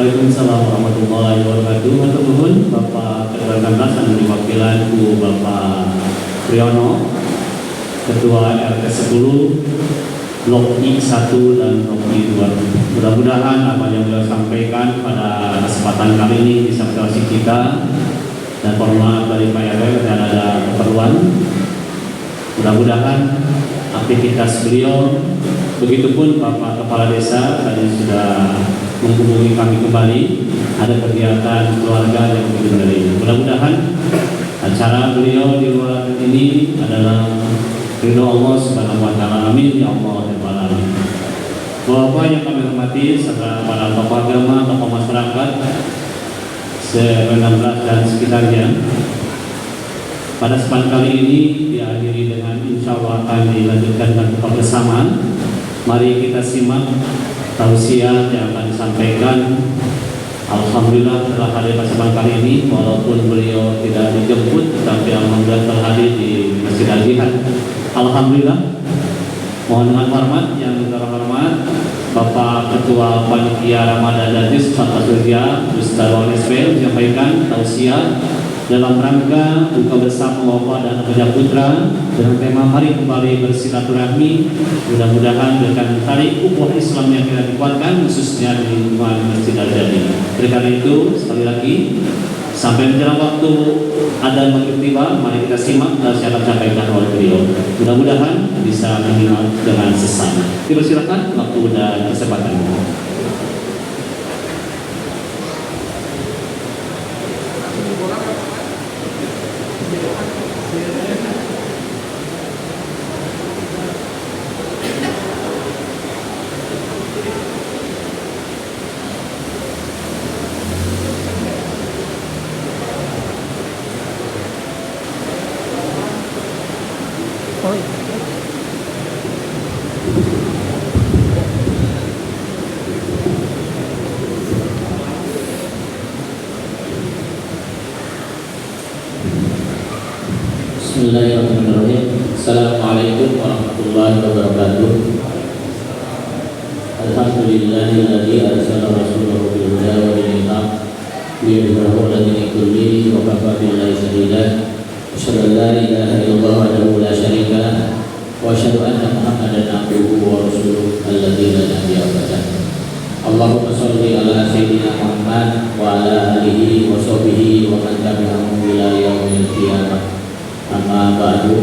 Waalaikumsalam warahmatullahi wabarakatuh. Matur nuwun Bapak Ketua 16 dan diwakilan Bu Bapak Priyono, Ketua RT 10, Blok I1 dan Blok I2. Mudah-mudahan apa yang beliau sampaikan pada kesempatan kali ini bisa mengawasi kita, dan mohon maaf dari Pak RW dan ada keperluan. Mudah-mudahan aktivitas beliau, begitupun Bapak Kepala Desa tadi sudah menghubungi kami kembali, ada kegiatan keluarga yang begitu menarik. Mudah-mudahan acara beliau di luar ini adalah ridho Allah Subhanahu wa taala. Amin ya Allah ya Rabbal alamin. Bapak yang kami hormati serta para tokoh agama, tokoh masyarakat se-16 dan sekitarnya. Pada kesempatan kali ini diakhiri dengan insya Allah akan dilanjutkan dengan buka bersamaan. Mari kita simak tausiah yang akan disampaikan. Alhamdulillah telah hadir pada kesempatan kali ini, walaupun beliau tidak dijemput, tetapi alhamdulillah telah hadir di Masjid Al-Jihad. Alhamdulillah. Mohon dengan hormat yang terhormat Bapak Ketua Panitia Ramadan Dajis Pak Surya Ustaz Walis Bel menyampaikan tausiah dalam rangka buka bersama Bapak dan Abuja Putra dengan tema mari kembali bersilaturahmi. Mudah-mudahan dengan tali ukhuwah Islam yang kita dikuatkan khususnya di lingkungan Masjid Al-Jadi. Oleh karena itu sekali lagi sampai menjelang waktu adzan maghrib tiba, mari kita simak dan siapa sampaikan oleh beliau. Mudah-mudahan bisa menyimak dengan sesama. Dipersilakan waktu dan kesempatan. Bismillahirrahmanirrahim. Assalamualaikum warahmatullahi wabarakatuh. Alhamdulillahilladzi arsala rasulahu bil huda wa dinil haq liyudhhirahu 'ala dini kullihi wa kafa billahi shahida. Asyhadu an la ilaha illallah wahdahu la syarika lah wa asyhadu anna Muhammadan abduhu wa rasuluhu alladzi la nabiyya ba'dahu. Allahumma shalli ala sayyidina Muhammad wa ala alihi wa sahbihi wa man tabi'ahum ila yaumil qiyamah. Amma ba'du.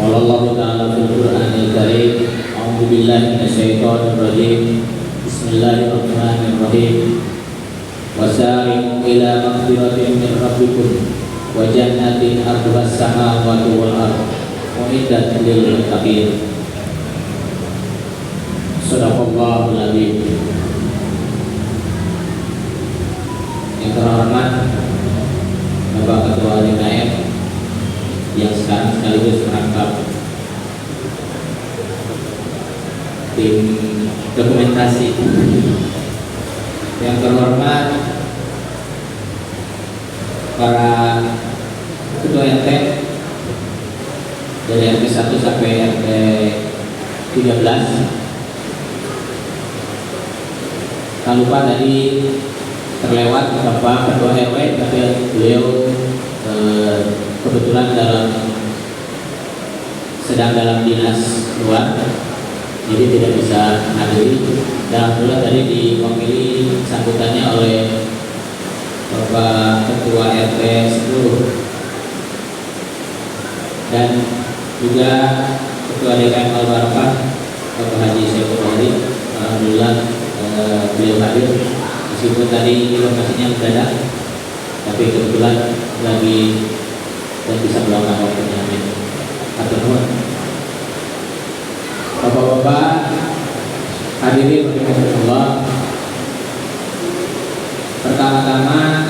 Qala Allah ta'ala fil Qur'anil Karim, a'udzu billahi minasyaitonir rajim. Bismillahirrahmanirrahim. Wasari'u ila maghfiratin min rabbikum wa jannatin 'arduhas samawati wal ardh u'iddat lil muttaqin. Shadaqallahul 'azim. Yang terhormat Bapak Ketua DKM yang sekarang sekaligus merangkap tim dokumentasi, yang terhormat para Ketua RT dari RT 1 sampai RT 13. Tak lupa tadi terlewat Bapak Ketua RW, tapi beliau kebetulan sedang dalam dinas luar, jadi tidak bisa hadir. Dan alhamdulillah tadi diwakili sambutannya oleh Bapak Ketua RT 10 dan juga Ketua DKM Al-Barakah Bapak Haji Saiful Bahri. Alhamdulillah beliau hadir. Meskipun tadi informasinya mendadak, tapi kebetulan lagi dan bisa meluangkan waktunya. Amin. Bapak-bapak hadirin rahimakumullah. Pertama-tama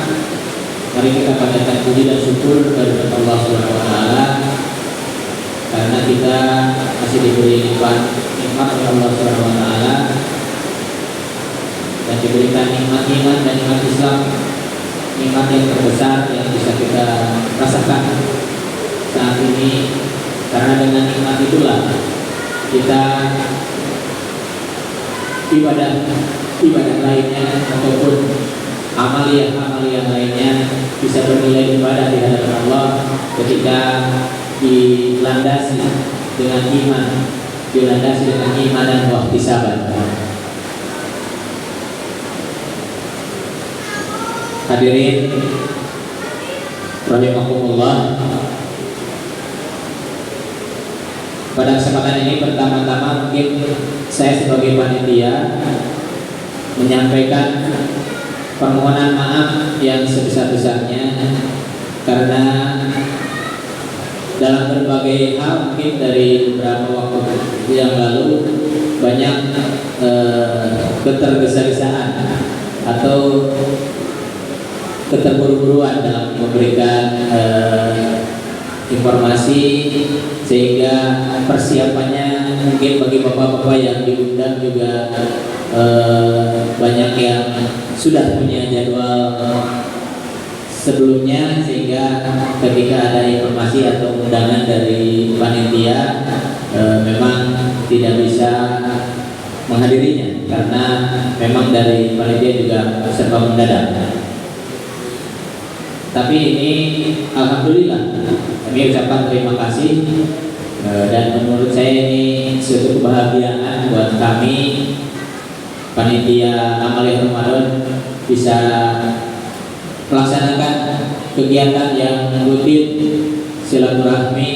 mari kita panjatkan puji dan syukur kepada Allah Subhanahu wa taala karena kita masih diberi nikmat oleh Allah Subhanahu wa taala dan diberikan nikmat iman dan nikmat Islam, nikmat yang terbesar yang bisa kita rasakan saat ini. Karena dengan nikmat itulah kita ibadah lainnya ataupun amalia lainnya bisa bernilai ibadah di hadapan Allah ketika dilandasi dengan iman, dan wahtisaban. Hadirin rahimakumullah, pada kesempatan ini pertama-tama mungkin saya sebagai panitia menyampaikan permohonan maaf yang sebesar-besarnya karena dalam berbagai hal mungkin dari beberapa waktu yang lalu banyak ketergesa-gesaan atau keterburu-buruan dalam memberikan informasi, sehingga persiapannya mungkin bagi bapak-bapak yang diundang juga banyak yang sudah punya jadwal sebelumnya, sehingga ketika ada informasi atau undangan dari panitia memang tidak bisa menghadirinya karena memang dari panitia juga serba mendadak. Tapi ini alhamdulillah kami ucapkan terima kasih, dan menurut saya ini suatu kebahagiaan buat kami panitia Amalia Ramadan bisa melaksanakan kegiatan yang rutin silaturahmi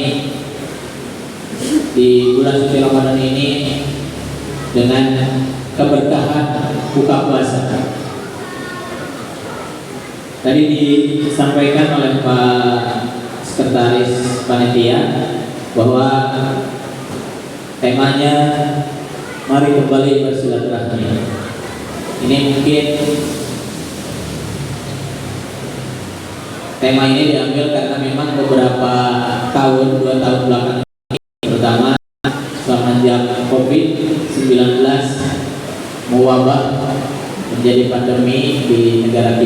di bulan suci Ramadan ini dengan keberkahan buka puasa. Tadi disampaikan oleh Pak Sekretaris Panitia bahwa temanya mari kembali bersilaturahmi. Ini mungkin tema ini diambil karena memang beberapa tahun, 2 tahun belakangan ini, terutama semenjak COVID-19 mewabah menjadi pandemi di negara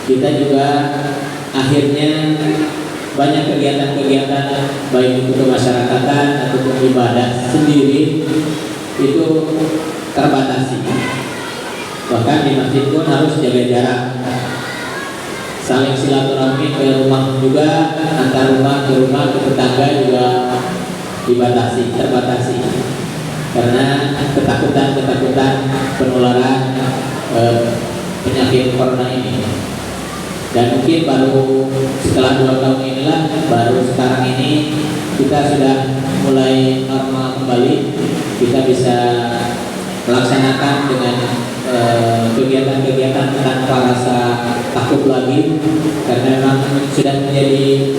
kita juga akhirnya banyak kegiatan-kegiatan baik itu kemasyarakatan ataupun ibadah sendiri itu terbatasi. Bahkan di masjid pun harus jaga jarak. Saling silaturahmi ke rumah juga, antar rumah ke rumah, ke tetangga juga terbatasi. Karena ketakutan penularan penyakit corona ini. Dan mungkin baru setelah 2 tahun inilah, baru sekarang ini kita sudah mulai normal kembali. Kita bisa melaksanakan dengan kegiatan-kegiatan tanpa rasa takut lagi, karena memang sudah menjadi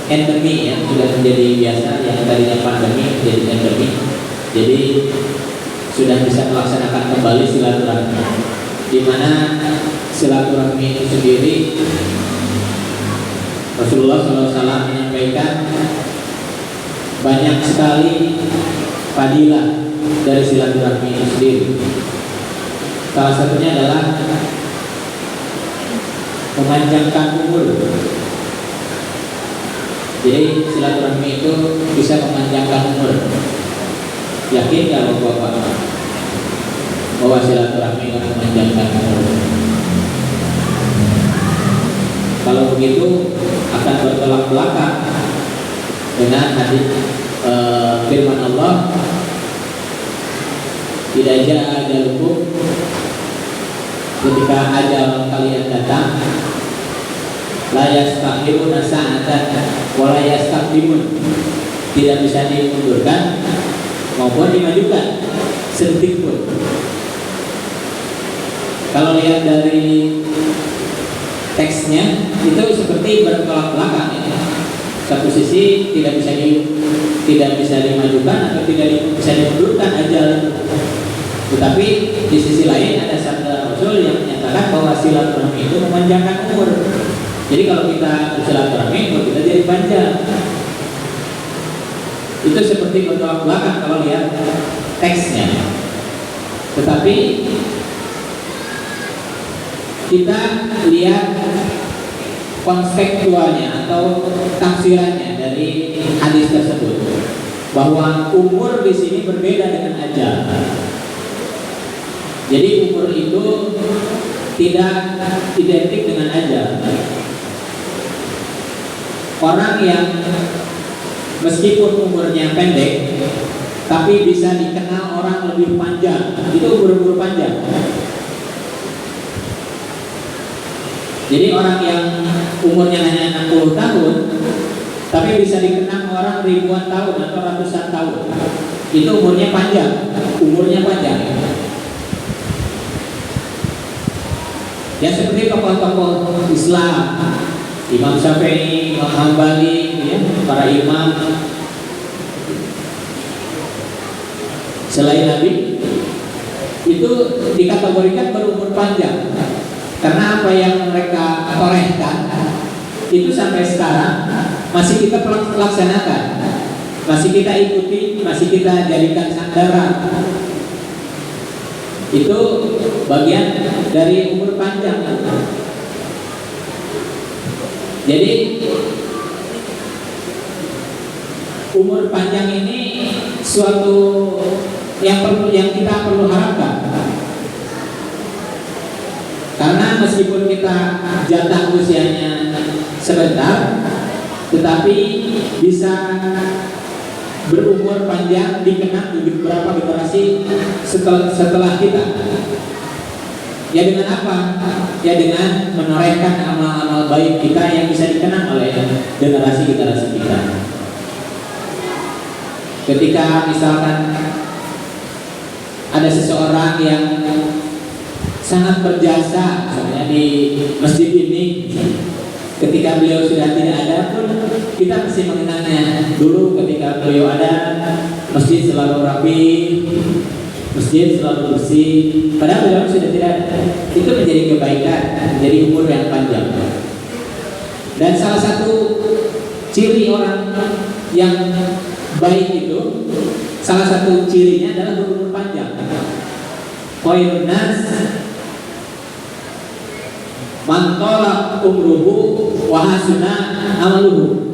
endemi, ya, sudah menjadi biasa. Yang tadinya pandemi menjadi endemi, jadi sudah bisa melaksanakan kembali silaturahmi, di mana silaturahmi itu sendiri Rasulullah SAW menyampaikan banyak sekali fadilah dari silaturahmi itu sendiri. Salah satunya adalah memanjangkan umur. Jadi silaturahmi itu bisa memanjangkan umur. Yakin nggak Bapak-bapak bahwa silaturahmi akan memanjangkan umur? Kalau begitu akan bertolak belakang dengan hadis firman Allah, tidak ada hukum ketika ajal kalian datang, la yastakhiruna sa'atan wa la yastaqdimun, tidak bisa dimundurkan maupun dimajukan sedetik pun. Kalau lihat dari teksnya itu seperti bertolak belakang, ya. Satu sisi tidak bisa dimajukan atau tidak bisa dimundurkan ajal itu. Tetapi di sisi lain ada sabda Rasul yang menyatakan bahwa silaturahmi itu memanjangkan umur. Jadi kalau kita bersilaturahmi, umur kita jadi panjang. Itu seperti bertolak belakang kalau lihat teksnya. Tetapi kita lihat konseptualnya atau tafsirannya dari hadis tersebut, bahwa umur di sini berbeda dengan ajal. Jadi umur itu tidak identik dengan ajal. Orang yang meskipun umurnya pendek tapi bisa dikenal orang lebih panjang, itu umur panjang. Jadi orang yang umurnya hanya 60 tahun tapi bisa dikenal orang ribuan tahun atau ratusan tahun, itu umurnya panjang. Ya seperti tokoh-tokoh Islam, Imam Syafi'i, Imam Hambali, ya, para imam selain Nabi itu dikategorikan berumur panjang karena apa yang mereka torehkan itu sampai sekarang masih kita laksanakan, masih kita ikuti, masih kita jadikan sandaran. Itu bagian dari umur panjang. Jadi umur panjang ini suatu yang kita perlu harapkan. Karena meskipun kita jatah usianya sebentar, tetapi bisa berumur panjang dikenang beberapa generasi setelah kita. Ya dengan apa? Ya dengan menorehkan amal-amal baik kita yang bisa dikenang oleh generasi-generasi kita. Ketika misalkan ada seseorang yang sangat berjasa misalnya di masjid ini, ketika beliau sudah tidak ada pun kita mesti mengenangnya. Dulu ketika beliau ada, masjid selalu rapi, masjid selalu bersih, padahal beliau sudah tidak ada. Itu menjadi kebaikan, menjadi umur yang panjang. Dan salah satu ciri orang yang baik itu, salah satu cirinya adalah berumur panjang. Khairun nas man tala umruhu wa hasuna amaluhu.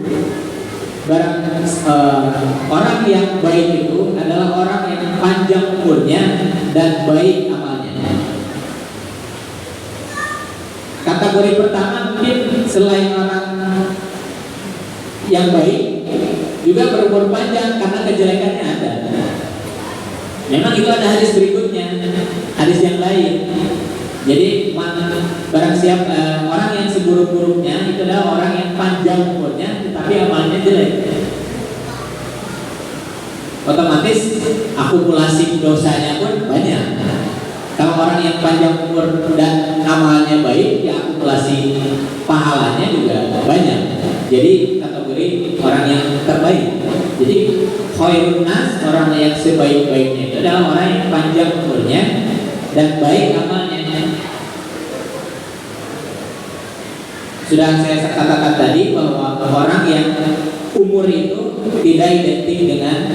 Orang yang baik itu adalah orang yang panjang umurnya dan baik amalnya. Kategori pertama mungkin selain orang yang baik juga berumur panjang karena kejelekannya ada. Memang itu ada hadis berikutnya, hadis yang lain. Jadi barang siapa orang yang seburuk-buruknya itu adalah orang yang panjang umurnya tetapi amalnya jelek. Otomatis akumulasi dosanya pun banyak. Kalau orang yang panjang umur dan amalnya baik, ya akumulasi pahalanya juga banyak. Jadi kategori orang yang terbaik. Jadi khairun nas, orang yang sebaik-baiknya itu adalah orang yang panjang umurnya dan baik amalnya. Sudah saya katakan tadi bahwa orang yang umur itu tidak identik dengan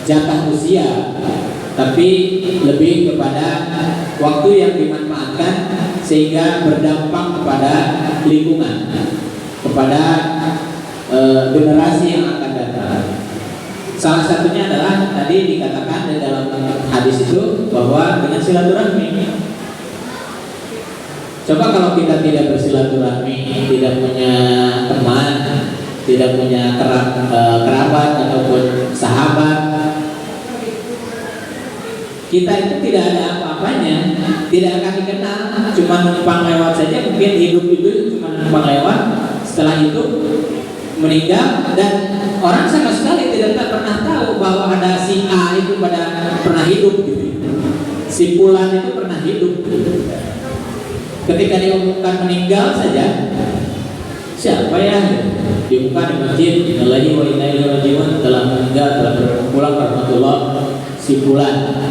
jatah usia, tapi lebih kepada waktu yang dimanfaatkan sehingga berdampak kepada lingkungan, kepada generasi yang akan datang. Salah satunya adalah tadi dikatakan di dalam hadis itu bahwa dengan silaturahmi. Coba kalau kita tidak bersilaturahmi, tidak punya teman, tidak punya kerabat ataupun sahabat, kita itu tidak ada apa-apanya, tidak akan dikenal, cuma numpang lewat saja. Mungkin hidup itu cuma numpang lewat, setelah itu meninggal dan orang sama sekali tidak pernah tahu bahwa ada si A itu pernah hidup gitu. Si Fulan itu pernah hidup gitu. Ketika diumumkan meninggal saja, siapa ya diumumkan di masjid, innalillahi wa inna ilaihi raji'un, telah meninggal, telah berpulang rahmatullah si Fulan.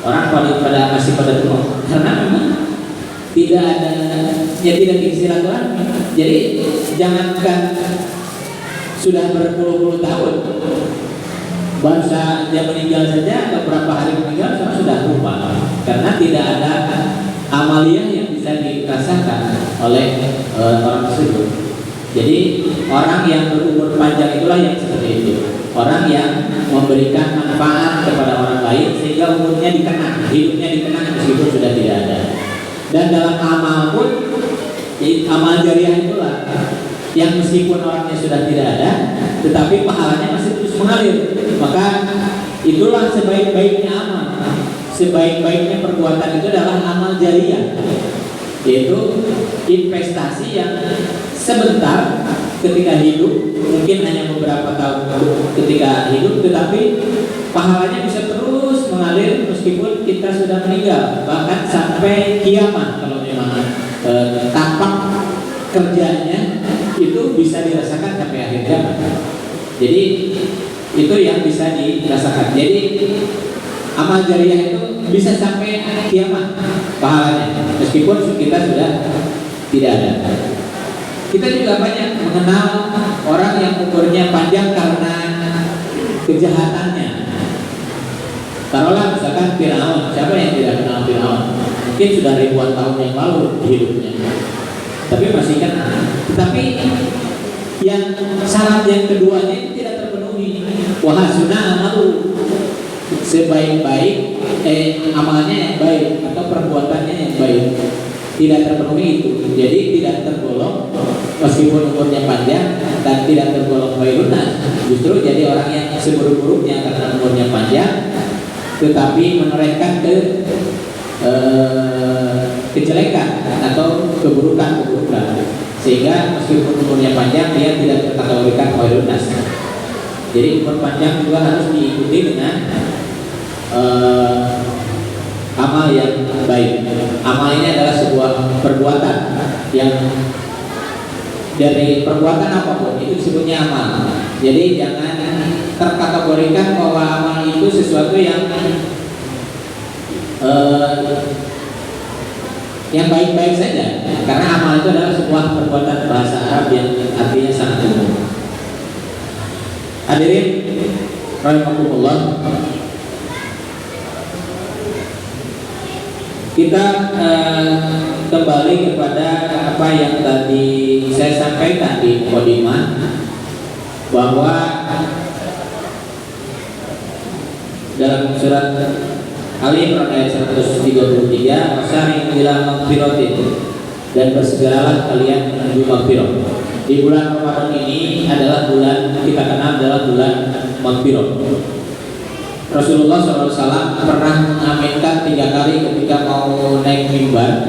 Orang pada masih pada tua karena memang tidak ada, ya tidak disilaturahmi. Jadi jangankan sudah berpuluh-puluh tahun, bangsa dia meninggal saja beberapa hari meninggal sudah lupa karena tidak ada amaliyah yang bisa dirasakan oleh orang tersebut. Jadi orang yang berumur panjang itulah yang seperti itu. orang yang memberikan manfaat kepada orang lain sehingga umurnya dikenang, hidupnya dikenang meskipun sudah tidak ada. Dan dalam amal pun, amal jariah itulah yang meskipun orangnya sudah tidak ada, tetapi pahalanya masih terus mengalir. Maka itulah sebaik-baiknya amal. Sebaik-baiknya perbuatan itu adalah amal jariah, yaitu investasi yang sebentar ketika hidup, mungkin hanya beberapa tahun ketika hidup, tetapi pahalanya bisa terus mengalir meskipun kita sudah meninggal, bahkan sampai kiamat kalau memang tapak kerjanya itu bisa dirasakan sampai akhir zaman. Jadi itu yang bisa dirasakan. Jadi amal jariah itu bisa sampai kiamat pahalanya meskipun kita sudah tidak ada. Kita juga banyak mengenal orang yang umurnya panjang karena kejahatannya. Taruhlah misalkan Firaun, siapa yang tidak kenal Firaun? Mungkin sudah ribuan tahun yang lalu hidupnya, tapi masih kenal. Tetapi yang syarat yang keduanya itu tidak terpenuhi. Wahasuna amalu, sebaik-baik amalnya yang baik atau perbuatannya yang baik tidak terpenuhi itu, jadi tidak tergolong meskipun umurnya panjang dan tidak tergolong khairunnas, justru jadi orang yang seburuk-buruknya karena umurnya panjang tetapi menorehkan kejelekan atau keburukan-keburukan, sehingga meskipun umurnya panjang dia tidak terkategorikan khairunnas. Jadi umur panjang juga harus diikuti dengan amal yang baik. Amal ini adalah sebuah perbuatan yang dari perbuatan apapun itu disebutnya amal. Jadi jangan terkategorikan bahwa amal itu sesuatu yang baik-baik saja, karena amal itu adalah sebuah perbuatan bahasa Arab yang artinya sangat umum. Hadirin rahimakumullah, kita kembali kepada apa yang tadi saya sampaikan di mukadimah, bahwa dalam surat Ali Imran ayat 133, wasari ila magfiratin, dan bersegeralah kalian menuju magfirah. Di bulan Ramadan ini adalah bulan kita kenal adalah bulan magfirah. Rasulullah SAW pernah mengaminkan 3 kali ketika mau naik mimbar.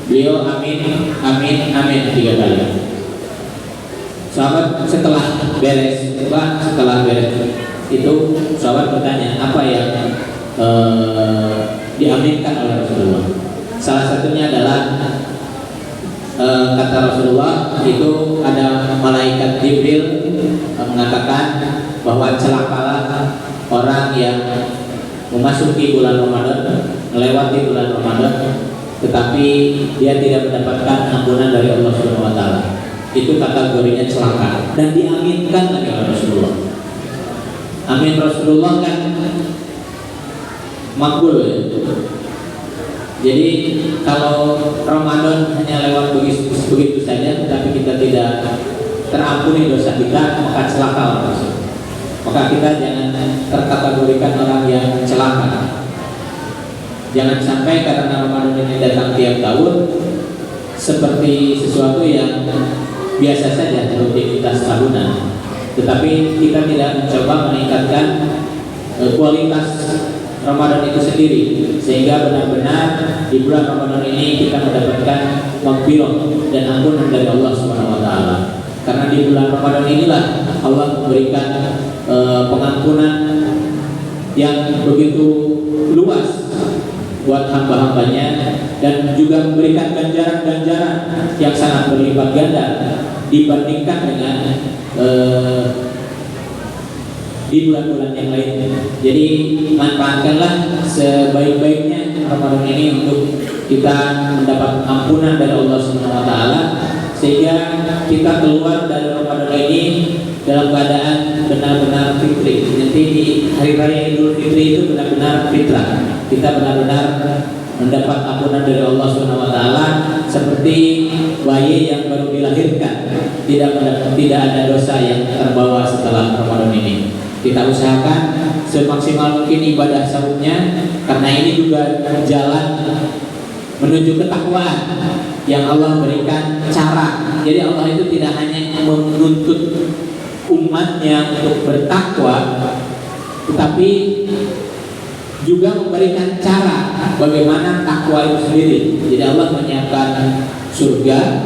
Beliau amin, amin, amin 3 kali. Sahabat setelah beres itu sahabat bertanya apa yang diaminkan oleh Rasulullah. Salah satunya adalah kata Rasulullah itu ada malaikat Jibril mengatakan bahwa celakalah orang yang memasuki bulan Ramadan, melewati bulan Ramadan, tetapi dia tidak mendapatkan ampunan dari Allah Subhanahu wa taala. Itu kategorinya celaka dan diaminkan oleh Rasulullah. Amin Rasulullah kan makbul ya. Jadi kalau Ramadan hanya lewat begitu saja, tetapi kita tidak terampuni dosa kita, maka celaka orang tersebut. Maka kita jangan terkategorikan orang yang celaka. Jangan sampai karena Ramadan ini datang tiap tahun seperti sesuatu yang biasa saja, rutinitas tahunan, tetapi kita tidak mencoba meningkatkan kualitas Ramadan itu sendiri, sehingga benar-benar di bulan Ramadan ini kita mendapatkan maghfirah dan ampunan dari Allah Subhanahu wa taala. Karena di bulan Ramadan inilah Allah memberikan pengampunan yang begitu luas buat hamba-hambanya, dan juga memberikan ganjaran-ganjaran yang sangat berlipat ganda dibandingkan dengan di bulan-bulan yang lain. Jadi manfaatkanlah sebaik-baiknya Ramadan ini untuk kita mendapat ampunan dari Allah Subhanahu wa taala, sehingga kita keluar dari Ramadan ini dalam keadaan benar-benar fitri. Nanti di hari raya Idul Fitri itu benar-benar fitrah. Kita benar-benar mendapat ampunan dari Allah Subhanahu wa taala seperti bayi yang baru dilahirkan, tidak ada dosa yang terbawa setelah Ramadan. kita usahakan semaksimal mungkin ibadah sahurnya, karena ini juga jalan menuju ketakwaan yang Allah berikan cara. Jadi Allah itu tidak hanya menuntut umatnya untuk bertakwa, tetapi juga memberikan cara bagaimana takwa itu sendiri. Jadi Allah menyiapkan surga.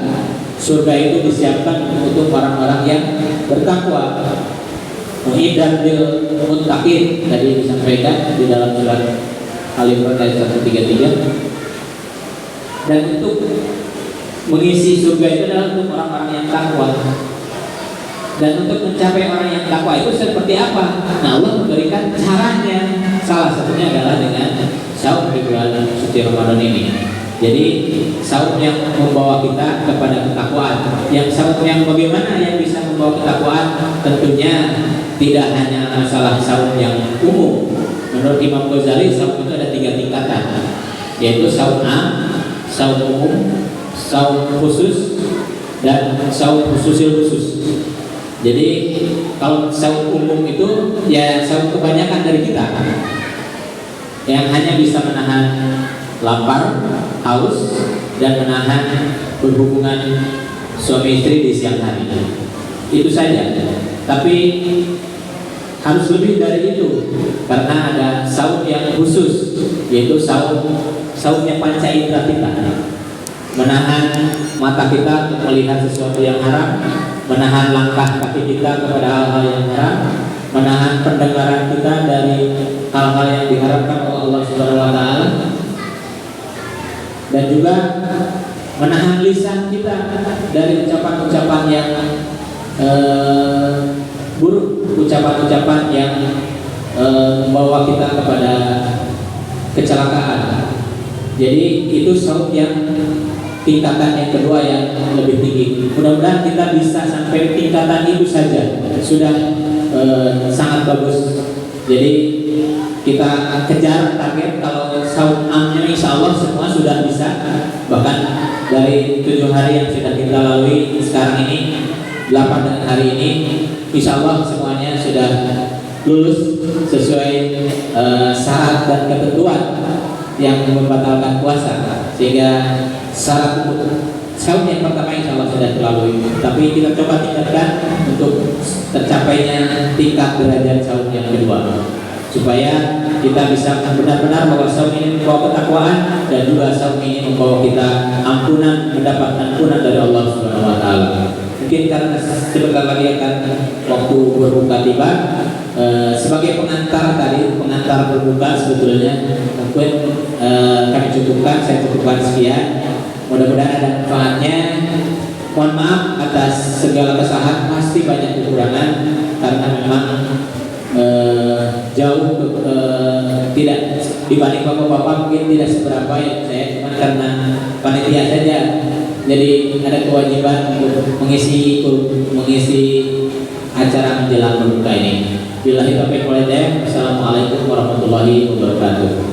Surga itu disiapkan untuk orang-orang yang bertakwa. Mu'iddat lil muttaqin tadi disampaikan di dalam surat Al-Imran ayat 133. Dan untuk mengisi surga itu adalah untuk orang-orang yang takwa. Dan untuk mencapai orang yang takwa itu seperti apa? Nah, Allah memberikan caranya. Salah satunya adalah dengan saum di bulan suci Ramadan ini. Jadi saum yang membawa kita kepada ketakwaan. Yang saum yang bagaimana yang bisa membawa ketakwaan? Tentunya tidak hanya masalah saum yang umum. Menurut Imam Ghazali, saum itu ada 3 tingkatan, yaitu saum am, saum umum, saum khusus, dan saum khususil khusus. Jadi kalau saum umum itu ya saum kebanyakan dari kita yang hanya bisa menahan lapar, haus, dan menahan berhubungan suami istri di siang hari. Itu saja. Tapi harus lebih dari itu, karena ada saum yang khusus, yaitu saumnya panca indera kita, menahan mata kita untuk melihat sesuatu yang haram, menahan langkah kaki kita kepada hal-hal yang haram, menahan pendengaran kita dari hal-hal yang diharapkan oleh Allah Subhanahu wa taala, dan juga menahan lisan kita dari ucapan-ucapan yang buruk, ucapan-ucapan yang membawa kita kepada kecelakaan. Jadi itu saum yang tingkatan yang kedua yang lebih tinggi. Mudah-mudahan kita bisa sampai tingkatan itu saja, sudah sangat bagus. Jadi kita kejar target. Kalau saum amnya insya Allah semua sudah bisa. Bahkan dari 7 hari yang sudah kita lalui sekarang ini, 8 dengan hari ini, insya Allah semuanya sudah lulus sesuai syarat dan ketentuan yang membatalkan puasa. Sehingga syarat saum yang pertama insya Allah sudah terlalui. Tapi kita coba tingkatkan untuk tercapainya tingkat derajat saum yang kedua, supaya kita bisa benar-benar bahwa saum ini membawa ketakwaan, dan juga saum ini membawa kita ampunan, mendapat ampunan dari Allah Subhanahu wa taala. Mungkin karena sebentar lagi akan waktu berbuka tiba, sebagai pengantar tadi, pengantar berbuka sebetulnya mungkin kami cukupkan, saya cukupkan sekian. Mudah-mudahan ada manfaatnya. Mohon maaf atas segala kesalahan, pasti banyak kekurangan karena memang jauh tidak dibanding bapak-bapak mungkin tidak seberapa ya saya, cuma karena panitia saja. Jadi ada kewajiban untuk mengisi acara menjelang berbuka ini. Billahi taufiq wal hidayah. Assalamualaikum warahmatullahi wabarakatuh.